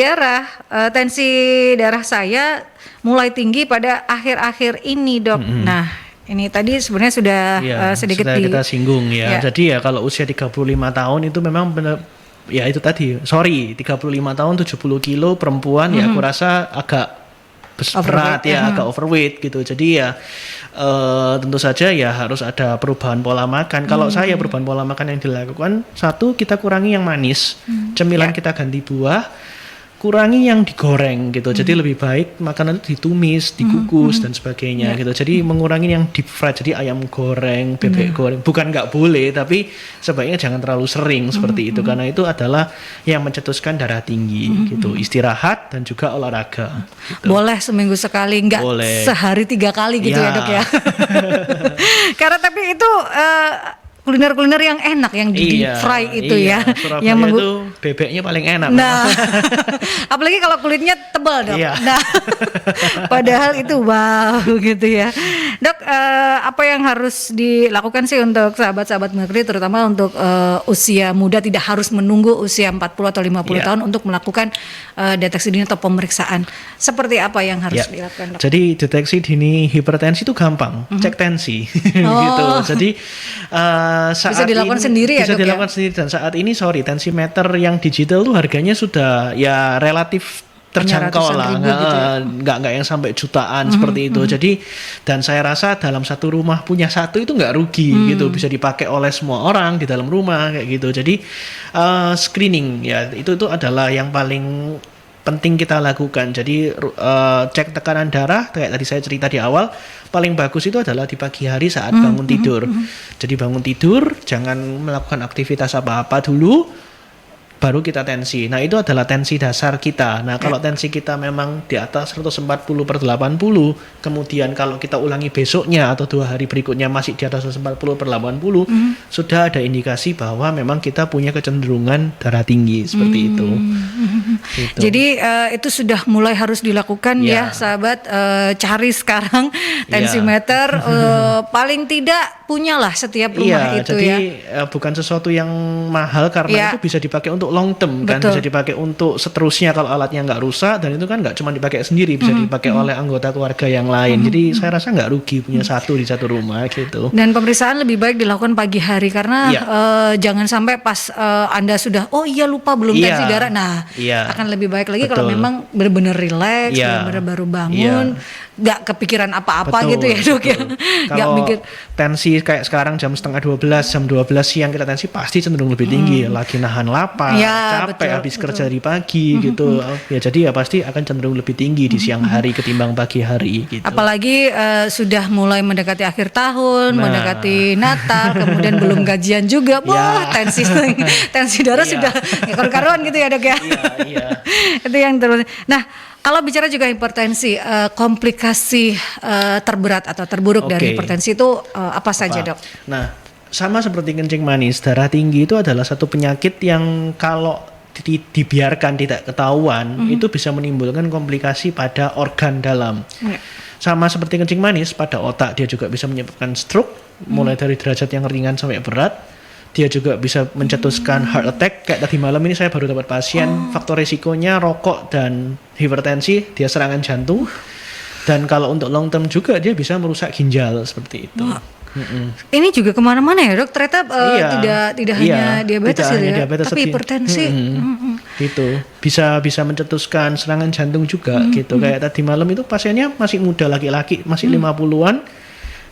darah saya mulai tinggi pada akhir-akhir ini, Dok. Nah, ini tadi sebenarnya sudah sedikit kita singgung ya. Jadi ya kalau usia 35 tahun itu memang benar ya itu tadi. 35 tahun 70 kilo perempuan ya aku rasa agak berat agak overweight gitu. Jadi ya tentu saja ya harus ada perubahan pola makan. Kalau saya perubahan pola makan yang dilakukan, satu, kita kurangi yang manis, cemilan kita ganti buah, kurangi yang digoreng gitu. Jadi lebih baik makanan itu ditumis, dikukus dan sebagainya gitu. Jadi mengurangi yang deep fried, jadi ayam goreng, bebek goreng. Bukan nggak boleh, tapi sebaiknya jangan terlalu sering seperti itu karena itu adalah yang mencetuskan darah tinggi gitu. Istirahat dan juga olahraga. Gitu. Boleh seminggu sekali, nggak sehari 3 kali gitu ya Dok ya. Karena tapi itu kuliner-kuliner yang enak yang di fry itu ya. Surabaya yang itu bebeknya paling enak. Nah, apalagi kalau kulitnya tebal Dok. Nah, padahal itu wow gitu ya. Dok, apa yang harus dilakukan sih untuk sahabat-sahabat mengerti terutama untuk usia muda, tidak harus menunggu usia 40 atau 50 tahun untuk melakukan deteksi dini atau pemeriksaan. Seperti apa yang harus dilakukan Dok? Jadi deteksi dini hipertensi itu gampang, cek tensi gitu. Jadi saat bisa dilakukan ini, sendiri ya bisa Dok dilakukan sendiri dan saat ini tensimeter yang digital tuh harganya sudah ya relatif terjangkau lah, nggak yang sampai jutaan seperti itu. Jadi dan saya rasa dalam satu rumah punya satu itu nggak rugi gitu, bisa dipakai oleh semua orang di dalam rumah kayak gitu. Jadi screening ya itu adalah yang paling penting kita lakukan. Jadi cek tekanan darah kayak tadi saya cerita di awal, paling bagus itu adalah di pagi hari saat bangun tidur. Jadi bangun tidur jangan melakukan aktivitas apa-apa dulu, baru kita tensi. Nah itu adalah tensi dasar kita. Nah kalau tensi kita memang di atas 140/80, kemudian kalau kita ulangi besoknya atau 2 hari berikutnya masih di atas 140/80, sudah ada indikasi bahwa memang kita punya kecenderungan darah tinggi seperti itu. Gitu. Jadi itu sudah mulai harus dilakukan ya sahabat, cari sekarang tensimeter paling tidak punyalah setiap rumah Iya, itu jadi ya. bukan sesuatu yang mahal karena Iya. itu bisa dipakai untuk long term kan, Betul. bisa dipakai untuk seterusnya kalau alatnya nggak rusak, dan itu kan nggak cuma dipakai sendiri, bisa dipakai oleh anggota keluarga yang lain. Jadi saya rasa nggak rugi punya satu di satu rumah gitu. Dan pemeriksaan lebih baik dilakukan pagi hari karena Iya. jangan sampai pas Anda sudah lupa belum Iya. tensi darah. Nah, Iya. akan lebih baik lagi kalau Betul. memang benar-benar rileks, Iya. benar-benar baru bangun, nggak kepikiran apa-apa Betul, gitu ya, Dok ya. betul. Nggak Kalau mikir. tensi kayak sekarang jam 11:30, jam 12 siang kita tensi pasti cenderung lebih tinggi. Lagi nahan lapar, Ya, capek betul, habis betul. kerja dari pagi gitu. Ya jadi ya pasti akan cenderung lebih tinggi di siang hari ketimbang pagi hari gitu. Apalagi sudah mulai mendekati akhir tahun, Nah. mendekati Natal, kemudian belum gajian juga, wah tensi tensi darah Iya. sudah nggak karu-karuan gitu ya, Dok ya. Iya. Itu yang terus. Nah, kalau bicara juga hipertensi, komplikasi terberat atau terburuk dari Oke. hipertensi itu apa saja, Apa? Dok? Nah, sama seperti kencing manis, darah tinggi itu adalah satu penyakit yang kalau dibiarkan tidak ketahuan itu bisa menimbulkan komplikasi pada organ dalam. Ya. Sama seperti kencing manis, pada otak dia juga bisa menyebabkan stroke, mulai dari derajat yang ringan sampai berat. Dia juga bisa mencetuskan heart attack. Kayak tadi malam ini saya baru dapat pasien, faktor risikonya rokok dan hipertensi, dia serangan jantung. Dan kalau untuk long term juga dia bisa merusak ginjal seperti itu. Ini juga kemana-mana ya, Dok. Ternyata Iya. tidak Iya, hanya diabetes tidak gitu hanya ya, diabetes, tapi hipertensi. Gitu. Bisa mencetuskan serangan jantung juga gitu. Kayak tadi malam itu pasiennya masih muda, laki-laki, masih 50-an.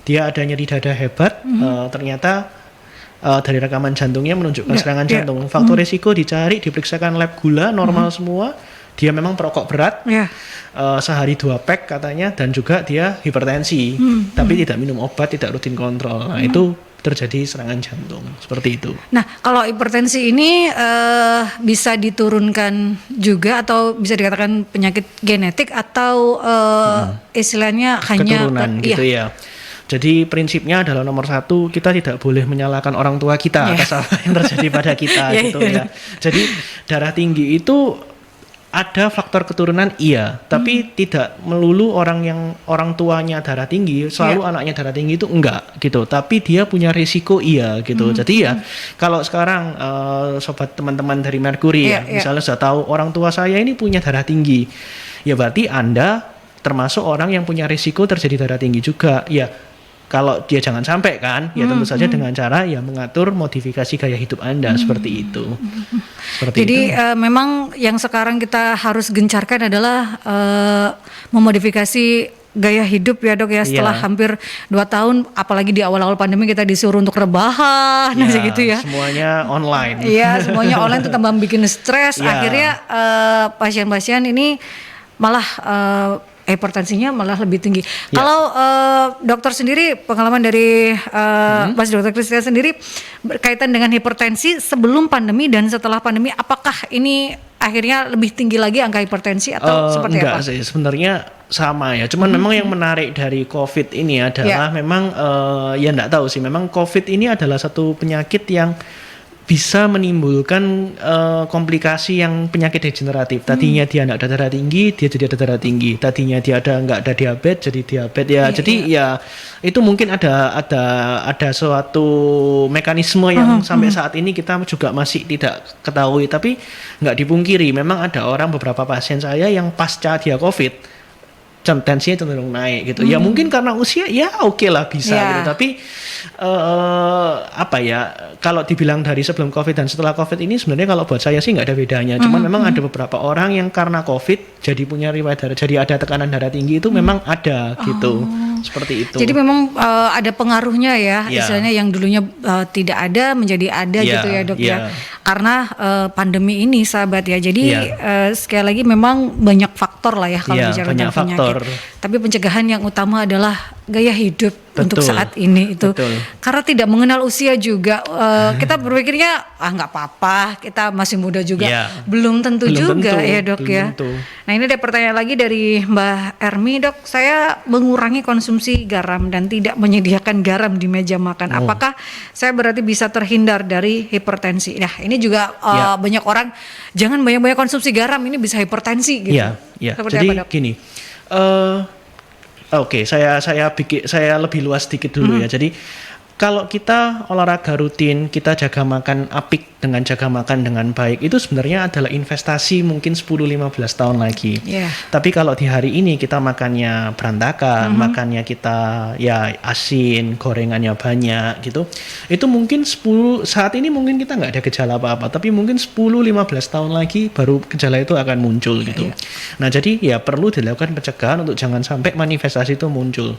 Dia ada nyeri dada hebat. Ternyata dari rekaman jantungnya menunjukkan serangan jantung. Faktor risiko dicari, diperiksakan lab gula normal semua. Dia memang perokok berat. Ya. Sehari 2 pack katanya, dan juga dia hipertensi, tapi tidak minum obat, tidak rutin kontrol. Nah, itu terjadi serangan jantung seperti itu. Nah, kalau hipertensi ini bisa diturunkan juga atau bisa dikatakan penyakit genetik atau istilahnya hanya Keturunan gitu ya. Jadi prinsipnya adalah nomor satu, kita tidak boleh menyalahkan orang tua kita atas apa yang terjadi pada kita gitu ya. Jadi darah tinggi itu ada faktor keturunan iya, tapi tidak melulu orang tuanya darah tinggi selalu anaknya darah tinggi itu enggak gitu, tapi dia punya risiko iya gitu. Jadi ya kalau sekarang sobat teman-teman dari Mercury misalnya sudah tahu orang tua saya ini punya darah tinggi, ya berarti Anda termasuk orang yang punya risiko terjadi darah tinggi juga ya. Kalau dia jangan sampai kan, ya tentu saja dengan cara ya mengatur modifikasi gaya hidup Anda seperti itu. Jadi memang yang sekarang kita harus gencarkan adalah memodifikasi gaya hidup ya, Dok ya. Setelah hampir 2 tahun, apalagi di awal-awal pandemi kita disuruh untuk rebahan gitu ya. Semuanya online. Iya, semuanya online itu tambah bikin stres. Akhirnya pasien-pasien ini malah hipertensinya malah lebih tinggi. Kalau dokter sendiri, pengalaman dari Mas Dokter Christian sendiri berkaitan dengan hipertensi sebelum pandemi dan setelah pandemi, apakah ini akhirnya lebih tinggi lagi angka hipertensi atau seperti enggak apa? sih, sebenarnya sama ya. Cuman memang yang menarik dari COVID ini adalah memang ya enggak tahu sih. Memang COVID ini adalah satu penyakit yang bisa menimbulkan komplikasi yang penyakit degeneratif. Tadinya dia nggak ada darah tinggi, dia jadi ada darah tinggi. Tadinya dia nggak ada diabetes, jadi diabetes ya. Jadi ya itu mungkin ada suatu mekanisme yang sampai saat ini kita juga masih tidak ketahui. Tapi nggak dipungkiri, memang ada beberapa pasien saya yang pasca dia COVID tensinya cenderung naik gitu. Ya mungkin karena usia ya oke lah bisa gitu. Tapi apa ya, kalau dibilang dari sebelum COVID dan setelah COVID ini sebenarnya kalau buat saya sih nggak ada bedanya. Cuman memang ada beberapa orang yang karena COVID jadi punya riwayat darah, jadi ada tekanan darah tinggi itu memang ada gitu. Seperti itu. Jadi memang ada pengaruhnya ya, istilahnya yang dulunya tidak ada menjadi ada gitu ya, Dok ya. Karena pandemi ini sahabat ya. Jadi sekali lagi memang banyak faktor lah ya kalau bicara tentang penyakit. Tapi pencegahan yang utama adalah gaya hidup untuk saat ini itu. Karena tidak mengenal usia juga. Kita berpikirnya nggak apa-apa, kita masih muda juga. Belum tentu juga ya, Dok ya. Nah, ini ada pertanyaan lagi dari Mbak Ermi, Dok. Saya mengurangi konsumsi garam dan tidak menyediakan garam di meja makan. Apakah saya berarti bisa terhindar dari hipertensi? Nah, ini juga banyak orang jangan banyak-banyak konsumsi garam, ini bisa hipertensi gitu. Iya. Seperti Jadi apa, Dok? gini. Oke, saya lebih luas sedikit dulu ya. Jadi Kalau kita olahraga rutin, kita jaga makan apik dengan jaga makan dengan baik, itu sebenarnya adalah investasi mungkin 10-15 tahun lagi. Yeah. Tapi kalau di hari ini kita makannya berantakan, makannya kita ya asin, gorengannya banyak gitu, itu mungkin saat ini mungkin kita nggak ada gejala apa-apa, tapi mungkin 10-15 tahun lagi baru gejala itu akan muncul gitu. Nah jadi ya perlu dilakukan pencegahan untuk jangan sampai manifestasi itu muncul.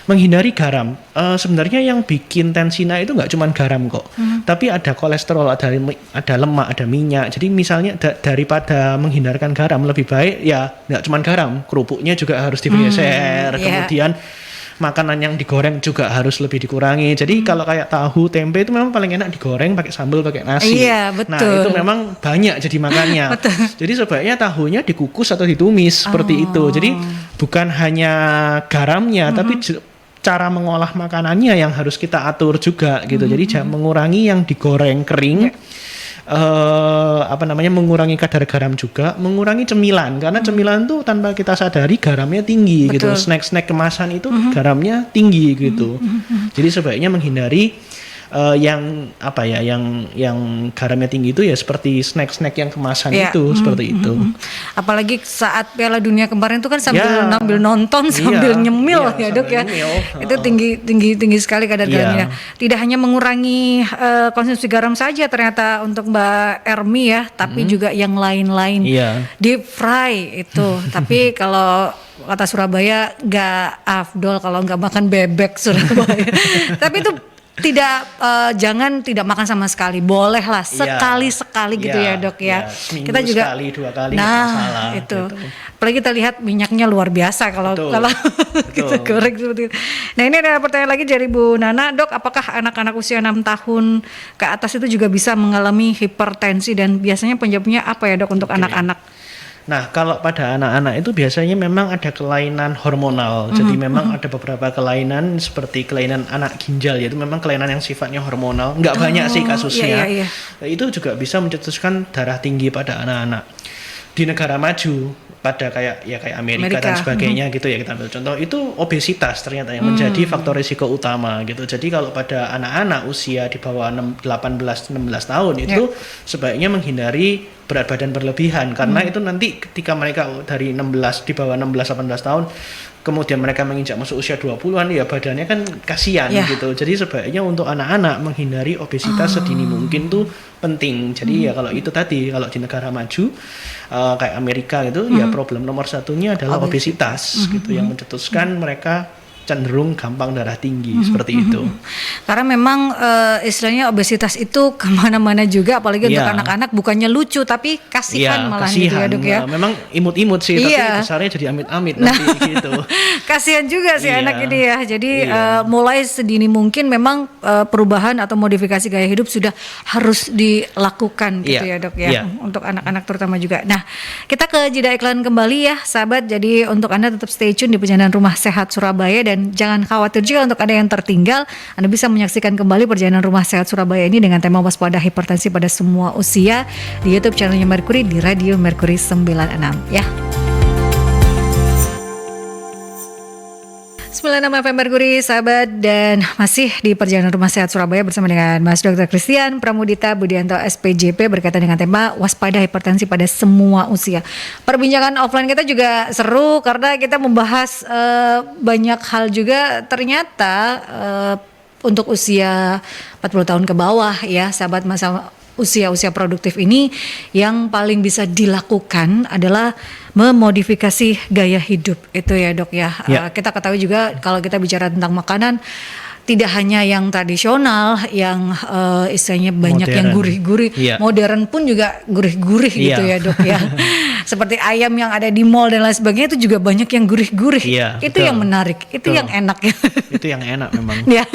Menghindari garam, sebenarnya yang bikin tensi naik itu nggak cuma garam kok, tapi ada kolesterol, ada lemak, ada minyak. Jadi misalnya daripada menghindarkan garam, lebih baik ya nggak cuma garam, kerupuknya juga harus digeser, kemudian makanan yang digoreng juga harus lebih dikurangi. Jadi kalau kayak tahu, tempe itu memang paling enak digoreng pakai sambal, pakai nasi. Iya, betul. Nah itu memang banyak jadi makannya. Jadi sebaiknya tahunya dikukus atau ditumis seperti itu. Jadi bukan hanya garamnya, tapi cara mengolah makanannya yang harus kita atur juga gitu. Jadi mengurangi yang digoreng kering. Mengurangi kadar garam juga, mengurangi cemilan karena cemilan tuh tanpa kita sadari garamnya tinggi. Betul. Gitu. Snack-snack kemasan itu garamnya tinggi gitu. Jadi sebaiknya menghindari yang garamnya tinggi itu ya seperti snack-snack yang kemasan itu seperti itu. Apalagi saat Piala Dunia kemarin itu kan sambil nonton sambil nyemil ya Dok ya. Itu tinggi sekali kadar garamnya. Tidak hanya mengurangi konsumsi garam saja ternyata untuk Mbak Ermi ya, tapi juga yang lain-lain. Deep fry itu. Tapi kalau kata Surabaya nggak afdol kalau nggak makan bebek Surabaya. Tapi itu jangan tidak makan sama sekali, boleh lah sekali-sekali gitu ya Dok ya. Seminggu kita juga sekali 2 kali nah itu gitu. Apalagi kita lihat minyaknya luar biasa kalau kita goreng seperti itu. Nah ini ada pertanyaan lagi dari Bu Nana, Dok, apakah anak-anak usia 6 tahun ke atas itu juga bisa mengalami hipertensi dan biasanya penyebabnya apa ya Dok untuk anak-anak? Nah, kalau pada anak-anak itu biasanya memang ada kelainan hormonal. Jadi memang ada beberapa kelainan seperti kelainan anak ginjal, yaitu memang kelainan yang sifatnya hormonal. Nggak banyak sih kasusnya. Itu juga bisa mencetuskan darah tinggi pada anak-anak. Di negara maju, pada kayak Amerika dan sebagainya gitu ya, kita ambil contoh, itu obesitas ternyata yang menjadi faktor risiko utama gitu. Jadi kalau pada anak-anak usia di bawah 18-16 tahun itu sebaiknya menghindari berat badan berlebihan karena itu nanti ketika mereka dari di bawah 16-18 tahun kemudian mereka menginjak masuk usia 20-an ya badannya kan kasihan gitu. Jadi sebaiknya untuk anak-anak menghindari obesitas sedini mungkin tuh penting. Jadi ya kalau itu tadi, kalau di negara maju kayak Amerika gitu ya problem nomor satunya adalah obesitas gitu yang mencetuskan mereka cenderung gampang darah tinggi seperti itu. Karena memang istilahnya obesitas itu kemana-mana juga, apalagi untuk anak-anak bukannya lucu tapi kasihan malah gitu ya Dok ya. Memang imut-imut sih, tapi besarnya jadi amit-amit nanti gitu. Kasihan juga sih anak ini ya. Jadi mulai sedini mungkin memang perubahan atau modifikasi gaya hidup sudah harus dilakukan gitu ya Dok ya. Untuk anak-anak terutama juga. Nah kita ke jeda iklan kembali ya sahabat. Jadi untuk Anda tetap stay tune di Perjalanan Rumah Sehat Surabaya. Dan jangan khawatir juga untuk Anda yang tertinggal, Anda bisa menyaksikan kembali Perjalanan Rumah Sehat Surabaya ini dengan tema waspada hipertensi pada semua usia di YouTube channelnya Mercury di Radio Mercury 96 ya. 96 FM Mercury sahabat, dan masih di Perjalanan Rumah Sehat Surabaya bersama dengan Mas Dr. Christian Pramudita Budianto SPJP berkaitan dengan tema waspada hipertensi pada semua usia. Perbincangan offline kita juga seru karena kita membahas banyak hal juga ternyata untuk usia 40 tahun ke bawah ya sahabat, masa usia-usia produktif ini yang paling bisa dilakukan adalah memodifikasi gaya hidup itu ya Dok ya. Kita ketahui juga kalau kita bicara tentang makanan tidak hanya yang tradisional, yang istilahnya banyak modern, yang gurih-gurih, modern pun juga gurih-gurih gitu ya Dok ya. Seperti ayam yang ada di mall dan lain sebagainya itu juga banyak yang gurih-gurih. Itu yang menarik, itu yang enak ya. Itu yang enak memang. Ya.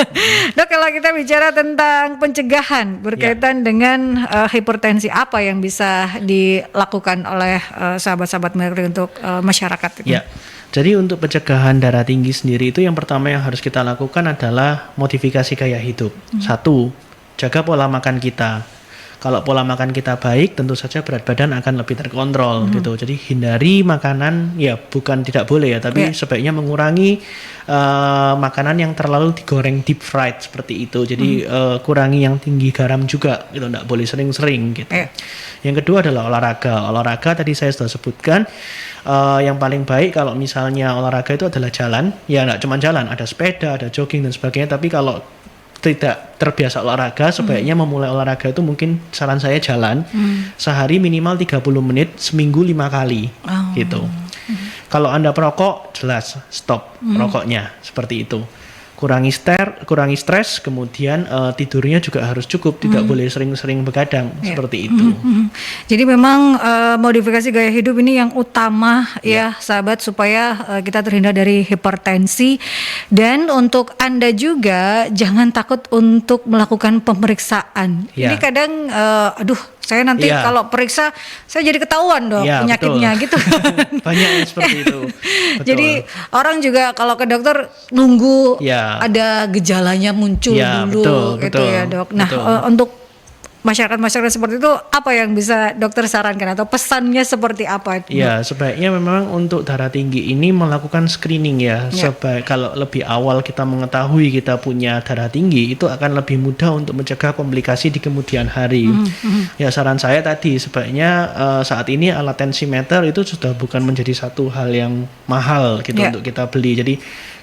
Dok, kalau kita bicara tentang pencegahan berkaitan dengan hipertensi, apa yang bisa dilakukan oleh sahabat-sahabat Mercury untuk masyarakat itu? Jadi untuk pencegahan darah tinggi sendiri itu yang pertama yang harus kita lakukan adalah modifikasi gaya hidup. 1, jaga pola makan kita. Kalau pola makan kita baik, tentu saja berat badan akan lebih terkontrol gitu. Jadi hindari makanan, ya bukan tidak boleh ya, tapi sebaiknya mengurangi makanan yang terlalu digoreng deep fried seperti itu. Jadi kurangi yang tinggi garam juga gitu, tidak boleh sering-sering gitu. Yang kedua adalah olahraga. Olahraga tadi saya sudah sebutkan, yang paling baik kalau misalnya olahraga itu adalah jalan, ya nggak cuma jalan, ada sepeda, ada jogging dan sebagainya. Tapi kalau tidak terbiasa olahraga, sebaiknya memulai olahraga itu mungkin saran saya jalan sehari minimal 30 menit, seminggu 5 kali gitu. Kalau Anda perokok, jelas stop rokoknya, seperti itu. Kurangi stres, kemudian tidurnya juga harus cukup, tidak boleh sering-sering begadang, seperti itu. Jadi memang modifikasi gaya hidup ini yang utama ya sahabat, supaya kita terhindar dari hipertensi. Dan untuk Anda juga jangan takut untuk melakukan pemeriksaan. Ini kadang saya nanti kalau periksa saya jadi ketahuan dong penyakitnya gitu. Banyak yang seperti itu. Betul. Jadi orang juga kalau ke dokter nunggu ada gejalanya muncul dulu gitu ya dok. Nah untuk masyarakat seperti itu apa yang bisa dokter sarankan atau pesannya seperti apa? Ya sebaiknya memang untuk darah tinggi ini melakukan screening ya. Kalau lebih awal kita mengetahui kita punya darah tinggi, itu akan lebih mudah untuk mencegah komplikasi di kemudian hari. Ya saran saya tadi sebaiknya saat ini alat tensimeter itu sudah bukan menjadi satu hal yang mahal gitu untuk kita beli. Jadi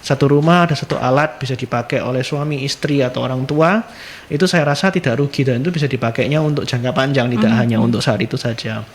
satu rumah ada satu alat, bisa dipakai oleh suami, istri atau orang tua, itu saya rasa tidak rugi dan itu bisa dipakainya untuk jangka panjang, tidak hanya untuk saat itu saja.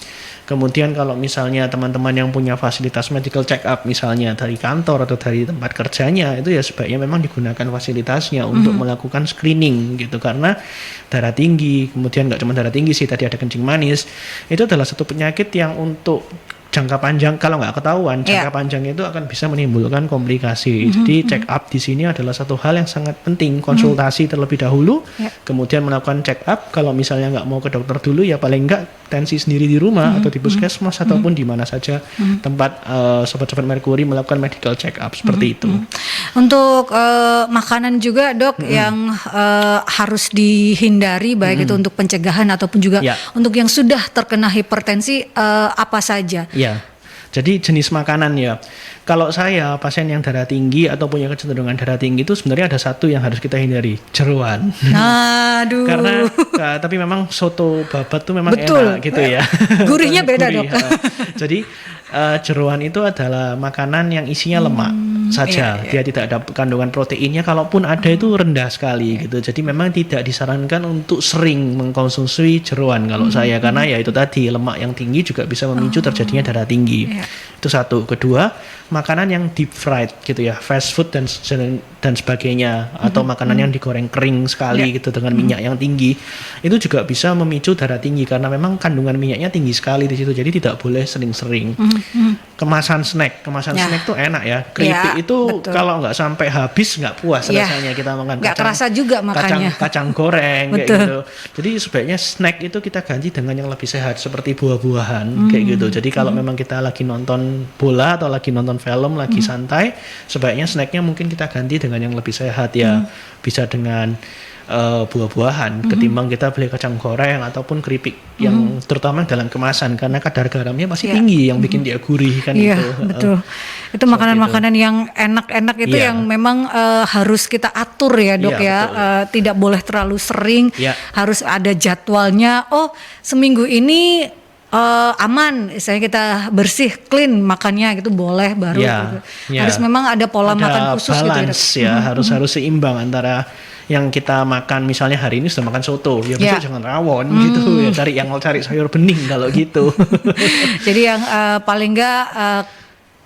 Kemudian kalau misalnya teman-teman yang punya fasilitas medical check up misalnya dari kantor atau dari tempat kerjanya, itu ya sebaiknya memang digunakan fasilitasnya untuk melakukan screening gitu, karena darah tinggi, kemudian nggak cuma darah tinggi sih, tadi ada kencing manis, itu adalah satu penyakit yang untuk jangka panjang kalau nggak ketahuan jangka panjang itu akan bisa menimbulkan komplikasi. Jadi check up di sini adalah satu hal yang sangat penting, konsultasi terlebih dahulu, kemudian melakukan check up. Kalau misalnya nggak mau ke dokter dulu, ya paling nggak tensi sendiri di rumah atau di puskesmas ataupun di mana saja tempat sobat-sobat Merkuri melakukan medical check up seperti itu. Untuk makanan juga dok yang harus dihindari, baik itu untuk pencegahan ataupun juga untuk yang sudah terkena hipertensi, apa saja? Ya, jadi jenis makanan ya. Kalau saya pasien yang darah tinggi atau punya kecenderungan darah tinggi itu sebenarnya ada satu yang harus kita hindari, jeroan. Aduh. Karena tapi memang soto babat tuh memang enak gitu ya. Gurihnya beda dok. Jadi jeroan itu adalah makanan yang isinya lemak saja, dia tidak ada kandungan proteinnya, kalaupun ada itu rendah sekali gitu. Jadi memang tidak disarankan untuk sering mengkonsumsi jeroan kalau saya, karena ya itu tadi lemak yang tinggi juga bisa memicu terjadinya darah tinggi. Itu satu. Kedua, makanan yang deep fried gitu ya, fast food dan sebagainya, atau makanan yang digoreng kering sekali gitu dengan minyak yang tinggi, itu juga bisa memicu darah tinggi karena memang kandungan minyaknya tinggi sekali di situ. Jadi tidak boleh sering-sering. Kemasan snack tuh enak ya. Keripik itu kalau nggak sampai habis nggak puas rasanya kita makan. Nggak kerasa juga makannya. Kacang goreng kayak gitu. Jadi sebaiknya snack itu kita ganti dengan yang lebih sehat seperti buah-buahan kayak gitu. Jadi kalau memang kita lagi nonton bola atau lagi nonton film, lagi santai, sebaiknya snacknya mungkin kita ganti dengan yang lebih sehat ya. Bisa dengan buah-buahan ketimbang kita beli kacang goreng ataupun keripik yang terutama dalam kemasan, karena kadar garamnya pasti tinggi yang bikin dia gurih kan gitu. Betul. Itu makanan-makanan yang enak-enak itu yang memang harus kita atur ya dok tidak boleh terlalu sering, harus ada jadwalnya. Oh seminggu ini aman, misalnya kita bersih, clean makannya gitu boleh baru. Gitu. Harus memang ada pola makan khusus balance, gitu ya. Harus seimbang antara yang kita makan, misalnya hari ini sudah makan soto, ya besok jangan rawon gitu ya, cari sayur bening kalau gitu. Jadi yang paling enggak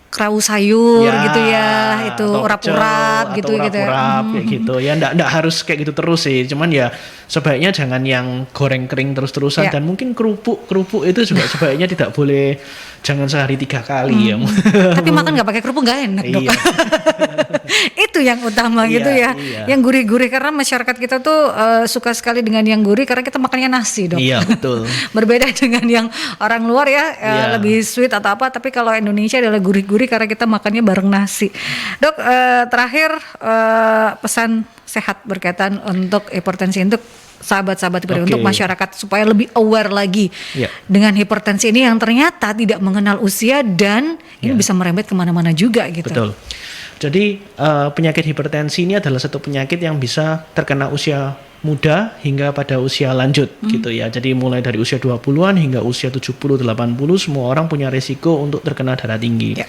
kerawu sayur gitu ya, itu urap-urap gitu kayak gitu ya, ndak harus kayak gitu terus sih, cuman ya sebaiknya jangan yang goreng kering terus-terusan dan mungkin kerupuk itu juga sebaiknya tidak boleh, jangan sehari 3 kali ya. Tapi makan nggak pakai kerupuk nggak enak dok. Itu yang utama gitu ya, yang gurih-gurih, karena masyarakat kita tuh suka sekali dengan yang gurih karena kita makannya nasi dok. Iya betul. Berbeda dengan yang orang luar ya, lebih sweet atau apa, tapi kalau Indonesia adalah gurih-gurih karena kita makannya bareng nasi. Dok, terakhir pesan sehat berkaitan untuk hipertensi untuk sahabat-sahabat Bri, Oke. untuk masyarakat supaya lebih aware lagi Ya. dengan hipertensi ini yang ternyata tidak mengenal usia dan ini Ya. bisa merembet kemana-mana juga gitu. Betul. Jadi penyakit hipertensi ini adalah satu penyakit yang bisa terkena usia muda hingga pada usia lanjut gitu ya. Jadi mulai dari usia 20-an hingga usia 70-80 semua orang punya resiko untuk terkena darah tinggi. Ya.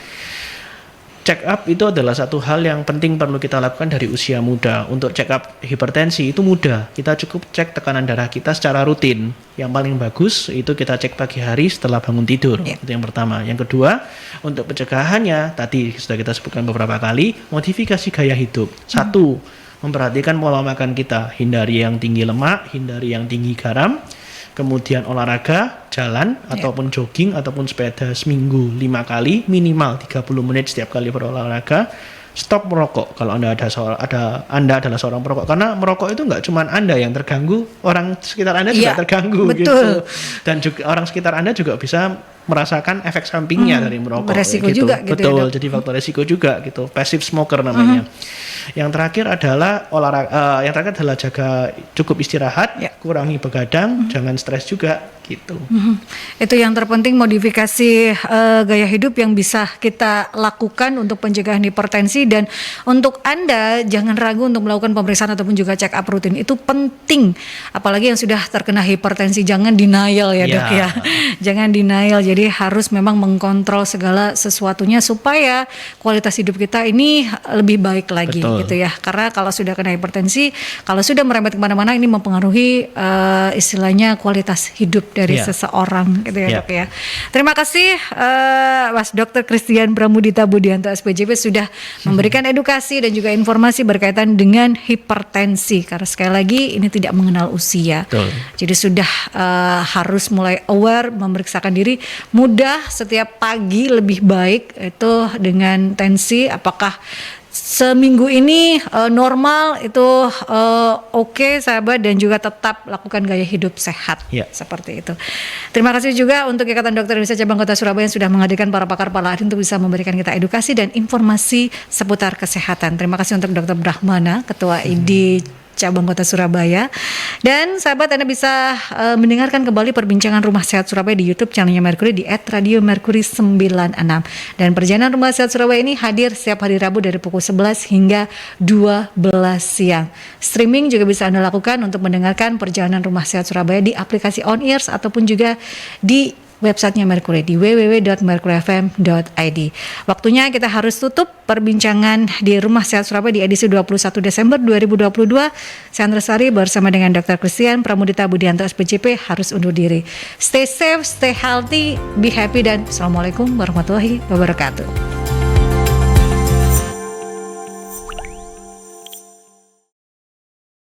Check up itu adalah satu hal yang penting perlu kita lakukan dari usia muda. Untuk check up hipertensi itu mudah. Kita cukup cek tekanan darah kita secara rutin. Yang paling bagus itu kita cek pagi hari setelah bangun tidur. Ya. Itu yang pertama. Yang kedua, untuk pencegahannya tadi sudah kita sebutkan beberapa kali, modifikasi gaya hidup. Satu, memperhatikan pola makan kita. Hindari yang tinggi lemak, hindari yang tinggi garam. Kemudian olahraga, jalan, ataupun jogging, ataupun sepeda seminggu 5 kali, minimal 30 menit setiap kali berolahraga. Stop merokok kalau Anda adalah seorang perokok. Karena merokok itu nggak cuma Anda yang terganggu, orang sekitar Anda juga Iya, terganggu betul. gitu. Dan juga orang sekitar Anda juga bisa merasakan efek sampingnya dari merokok. beresiko gitu. juga gitu ya, Betul, Dok. jadi faktor resiko juga gitu. Passive smoker namanya. Yang terakhir adalah yang terakhir adalah jaga cukup istirahat, Ya. kurangi begadang, jangan stres juga gitu. Itu yang terpenting, modifikasi gaya hidup yang bisa kita lakukan untuk pencegahan hipertensi. Dan untuk Anda jangan ragu untuk melakukan pemeriksaan ataupun juga check up rutin, itu penting. Apalagi yang sudah terkena hipertensi, jangan denial ya Dok ya. Jangan denial, jadi harus memang mengkontrol segala sesuatunya supaya kualitas hidup kita ini lebih baik lagi. Betul. Gitu ya. Karena kalau sudah kena hipertensi, kalau sudah merembet kemana-mana, ini mempengaruhi istilahnya kualitas hidup dari Ya. seseorang gitu ya Ya. Dok ya. Terima kasih Mas Dr. Christian Pramudita Budianto SPJP sudah memberikan edukasi dan juga informasi berkaitan dengan hipertensi. Karena sekali lagi ini tidak mengenal usia. Betul. Jadi sudah harus mulai aware, memeriksakan diri. Mudah setiap pagi lebih baik itu dengan tensi apakah seminggu ini normal itu oke sahabat, dan juga tetap lakukan gaya hidup sehat seperti itu. Terima kasih juga untuk Ikatan Dokter Indonesia Cabang Kota Surabaya yang sudah menghadirkan para pakar ahli untuk bisa memberikan kita edukasi dan informasi seputar kesehatan. Terima kasih untuk Dr. Brahmana, Ketua ID Cabang Kota Surabaya. Dan sahabat, Anda bisa mendengarkan kembali perbincangan Rumah Sehat Surabaya di YouTube channelnya Mercury di @radiomercury96. Dan perjalanan Rumah Sehat Surabaya ini hadir setiap hari Rabu dari pukul 11 hingga 12 siang. Streaming juga bisa Anda lakukan untuk mendengarkan perjalanan Rumah Sehat Surabaya di aplikasi On Ears ataupun juga di websitenya Mercury di www.mercuryfm.id. Waktunya kita harus tutup perbincangan di Rumah Sehat Surabaya di edisi 21 Desember 2022. Saya Andra Sari bersama dengan Dr. Christian Pramudita Budianto SPJP harus undur diri. Stay safe, stay healthy, be happy, dan Assalamualaikum warahmatullahi wabarakatuh.